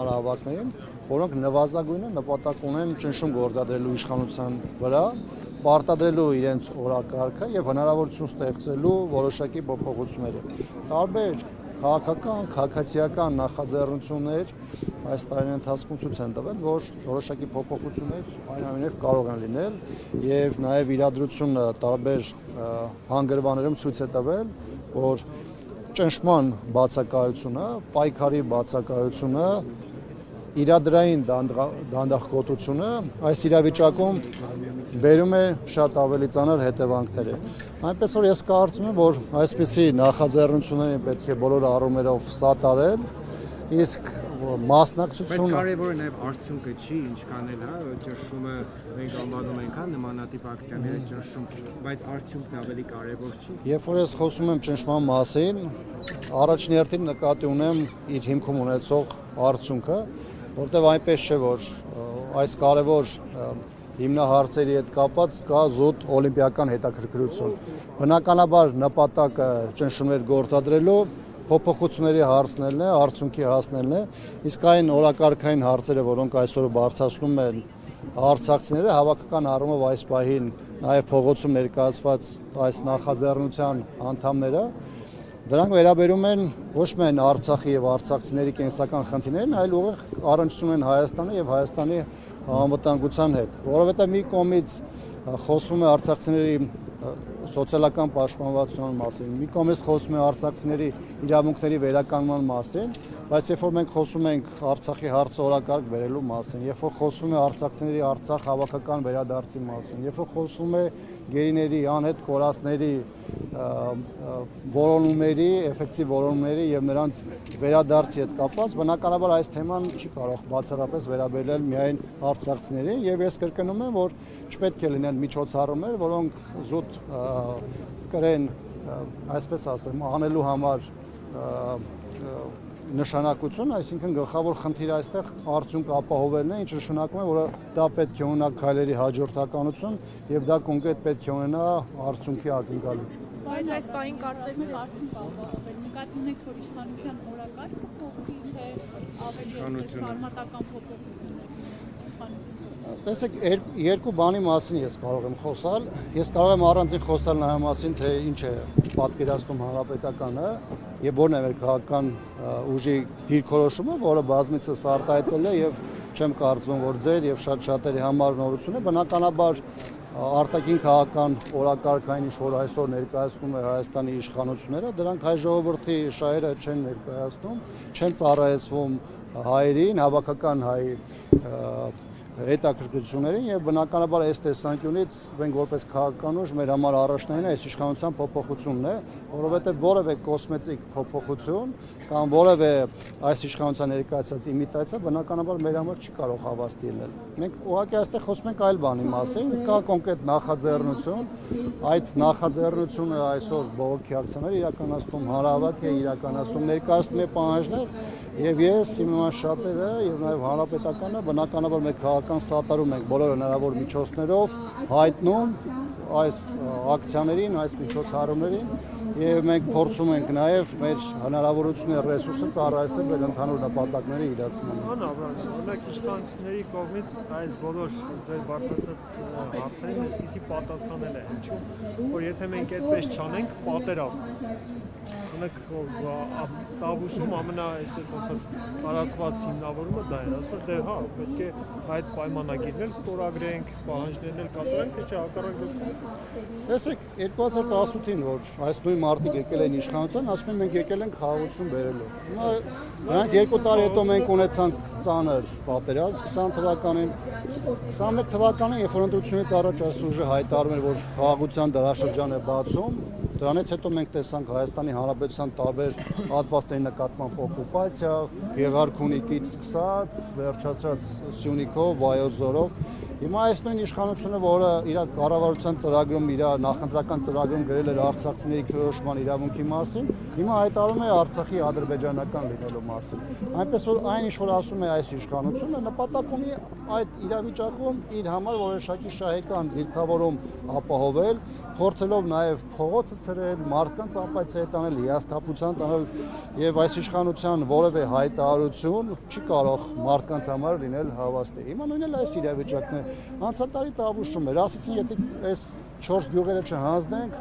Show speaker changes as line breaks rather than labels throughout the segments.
Հավաքներին, որոնք նվազագույնը նպատակ ունեն ճնշում գործադրելու իշխանության վրա, պարտադրելու իրենց օրակարգը եւ հնարավորություն ստեղծելու որոշակի փոփոխությունների։ Տարբեր քաղաքական, քաղաքացիական նախաձեռնություններ այս տարիների ընթացքում ցույց են տվել, որ որոշակի փոփոխություններ այնուամենայնիվ կարող են լինել եւ նաեւ իրադրությունը տարբեր հանգրվաններում ցույց է տվել, որ ճնշման բացակայությունը, պայքարի բացակայությունը, իրադրային դանդաղկոտությունը այս իրավիճակում բերում է շատ ավելի ծանր հետևանքներ։ Այնպես որ ես կարծում եմ, որ այսպիսի նախաձեռնություններին պետք է բոլոր առումներով սատարել, իսկ մասնակցությունը
կարևորը նաև արդյունքը չի, ինչքան էլ ճնշումը մենք անվանում ենք նմանատիպ ակցիաները ճնշում, բայց արդյունքն ավելի կարևոր չի։
Երբ որ ես խոսում եմ ճնշման մասին, առաջին հերթին նկատի ունեմ իր հիմքում ունեցող արդյունքը, որտեղ այնպես չէ, որ այս կարևոր հիմնահարցերի հետ կապված կա զուտ օլիմպիական հետաքրքրություն։ Բնականաբար նպատակը ճնշումներ գործադրելու փոփոխությունների հարցնելն է, արդյունքի հասնելն է, իսկ այն օրակարգային հարցերը, որոնք այսօր բարձրացնում են արցախցիները, հավաքական առումով այս պահին նաև փողոցում ներկայացված այս նախաձեռնության անդամները, դրանք վերաբերում են ոչ միայն Արցախի եւ արցախցիների կենսական խնդիրներին, այլ ուղիղ առնչություն են Հայաստանի եւ Հայաստանի անվտանգության հետ, որովհետեւ մի կողմից խոսվում է արցախցիների սոցիալական պաշտպանվածության մասին, մի կողմից խոսում է արցախցիների իրավունքների վերականգնման մասին, բայց երբ որ մենք խոսում ենք Արցախի հարցը օրակարգ բերելու մասին, երբ որ խոսում է արցախցիների Արցախ հավաքական վերադարձի մասին, երբ որ խոսում է գերիների անհետ կորածների որոնումների, էֆեկտիվ որոնումների եւ նրանց վերադարձի հետ կապված, բնականաբար այս թեման չի կարող բացառապես վերաբերել միայն արցախցիներին եւ ես կրկնում եմ, որ չպետք է լինեն միջոցառումներ, որոնք զուտ կրեն, այսպես ասեմ, անելու համար նշանակություն, այսինքն գլխավոր խնդիրը այստեղ արդյունք ապահովելն է, ինչը նշանակում է, որ դա պետք է ունենա քայլերի հաջորդականություն եւ դա կոնկրետ պետք է ունենա արդյունքի ակնկալիք։
Բայց այս պահին կարծես
արդյունք ապահովել։ Նկատի ունեք, որ իշխանության օրակարգը փոխվի, թե ավելի սարմատական փոփոխություններ։
Տեսեք, երկու բանի մասին ես կարող եմ խոսալ։ Ես կարող եմ առանձին խոսալ նրա մասին, թե ինչ է պատկերացնում հանրապետականը եւ որն է մեր քաղաքական ուժի դիրքորոշումը, որը բազմիցս արտահայտվել է եւ չեմ կարծում, որ ձեր եւ շատ-շատերի համար նորություն է։ Բնականաբար արտաքին քաղաքական օրակարգային ինչ որ այսօր ներկայացնում է Հայաստանի իշխանությունները, դրանք հայ ժողովրդի շահերը չեն ներկայացնում, չեն ծառայեցվում հայերին, հավաքական հայ հետաքրքրություններին եւ բնականաբար այս տեսանկյունից մենք որպես քաղաքական ուժ մեր համար առաջնային այս իշխանության փոփոխությունն է, որովհետեւ որևէ կոսմետիկ փոփոխություն կամ որևէ այս իշխանության ներկայացած իմիտացիա բնականաբար մեր համար չի կարող հավաստի լինել։ Մենք ուղղակի այստեղ խոսում ենք այլ բանի մասին, կա կոնկրետ նախաձեռնություն, այդ նախաձեռնությունը այսօր բողոքի ակցիաներ իրականացնում, հանրահավաք է իրականացնում, ներկայացնում է պահանջներ եւ ես իմ նման շատերը եւ նաեւ հանրապետականը բնականաբար մեր քաղաքական սատարում ենք բոլոր հնարավոր միջոցներով հայտնում այս ակցիաներին, այս միջոցառումներին եւ մենք փորձում ենք նաեւ մեր հնարավորությունները, ռեսուրսը ծառայեցնել մեր ընդհանուր նպատակների իրացմանը։
Օրինակ իշխանությունների կողմից այս բոլոր ձեր բարձրացած հարցերին այսպիսի պատասխանել է, ինչու որ եթե մենք այդպես չանենք, պատերազմ կսկսվի։ Օրինակ Տավուշում ամենա, այսպես ասած, տարածված հիմնավորումը դա է, ասում է, դե հա, պետք է այդ պայմանագիրներ ստորագրենք, պահանջներն էլ կատարենք, թե չէ հակառակ դեպքում։
Տեսեք, 2018-ին, որ այս նույն մարդիկ եկել են իշխանության, ասում են մենք եկել ենք խաղաղություն բերելու։ Հիմա նրանց 2 տարի հետո մենք ունեցանք ծանր պատերազմ 20 թվականին, 21 թվականին, երբ որ ընտրությունից առաջ այս ուժը հայտարարում էր, որ խաղաղության դարաշրջան է բացում, դրանից հետո մենք տեսանք Հայաստանի Հանրապետության տարբեր հատվածների նկատմամբ օկուպացիա, Գեղարքունիքից սկսած, վերջացած Սյունիքով, Վայոց ձորով Հիմա այս նույն իշխանությունը, որը իր կառավարության ծրագրում, իր նախընտրական ծրագրում գրել էր արցախցիների քրոշման իրավունքի մասին, հիմա հայտարարում է Արցախի ադրբեջանական լինելու մասին։ Այնպես որ այն ինչ որ ասում է այս իշխանությունը, նպատակ ունի այդ իրավիճակում իր համար որոշակի շահեկան դիրքավորում ապահովել, փորձելով նաև փողոցը ցրել, մարդկանց ապայցե տանել, հիասթափության տանել եւ այս իշխանության որևէ հայտարարություն չի կարող մարդկանց համար լինել հավաստի։ Հիմա նույնն էլ այս իրավիճակն է։ Անցյալ տարի տավուշում էր, ասեցին եթե այս 4 գյուղերը չհանձնենք,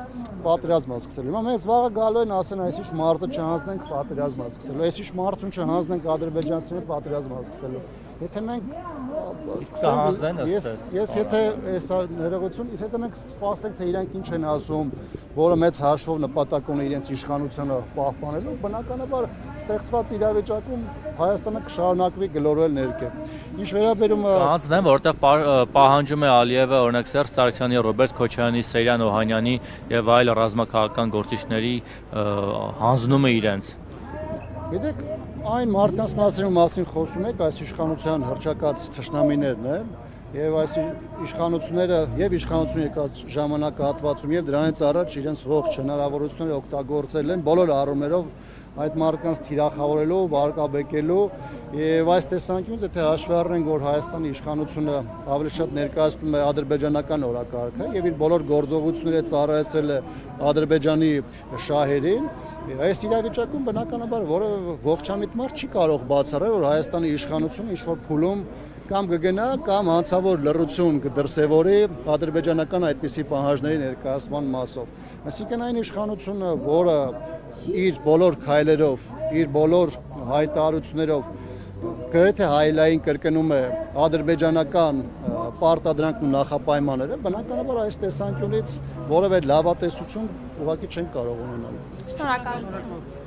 պատերազմ է սկսելու։ Հիմա մեզ վաղը գալու են ասեն այսիշ մարտը չհանձնենք, պատերազմ է սկսելու։ Այսիշ մարտուն չհանձնենք, ադրբեջանցիները պատերազմ է սկսելու։ Եթե մենք
կհանձնեն ըստ
ես եթե հեսա ներողություն, եթե մենք սպասենք թե իրանք ինչ են ասում, որը մեծ հաշվով նպատակ ունի իրենց իշխանությունը պահպանելու, բնականաբար ստեղծված իրավիճակում Հայաստանը կշարունակվի գլորվել ներքև։ Ինչ վերաբերում
հանձնեմ, որտեղ պահանջում է Ալիևը, օրինակ Սերժ Սարգսյանի, Ռոբերտ Քոչարյանի, Սեյրան Օհանյանի եւ այլ ռազմաքաղաքական գործիչների հանձնումը իրենց։
Գիտեք, այն մարդկանց մասին խոսում եք, այս իշխանության հռչակած թշնամիներն են, եւ այս իշխանությունները եւ իշխանություն եկած ժամանակահատվածում եւ դրանից առաջ իրենց ողջ հնարավորությունները օգտագործել են բոլոր առումներով այդ մարդկանց թիրախավորելու, վարկաբեկելու եւ այս տեսանկյունից եթե հաշվի առնենք, որ Հայաստանի իշխանությունը ավելի շատ ներկայացնում է ադրբեջանական օրակարգը եւ իր բոլոր գործողությունները ծառայեցրել է Ադրբեջանի շահերին, այս իրավիճակում բնականաբար որևէ ողջամիտ մարդ չի կարող բացառել, որ Հայաստանի իշխանությունը ինչ-որ փուլում կամ կգնա կամ հանցավոր լռություն կդրսևորի ադրբեջանական այդպիսի պահանջների ներկայացման մասով։ Այսինքն այն իշխանությունը, որը իր բոլոր քայլերով, իր բոլոր հայտարարություններով գրեթե հայլային կրկնում է ադրբեջանական պարտադրանքն ու նախապայմանները, բնականաբար այս տեսանկյունից որևէ լավատեսություն ուղղակի չեն կարող ունենալ։
Շնորհակալություն։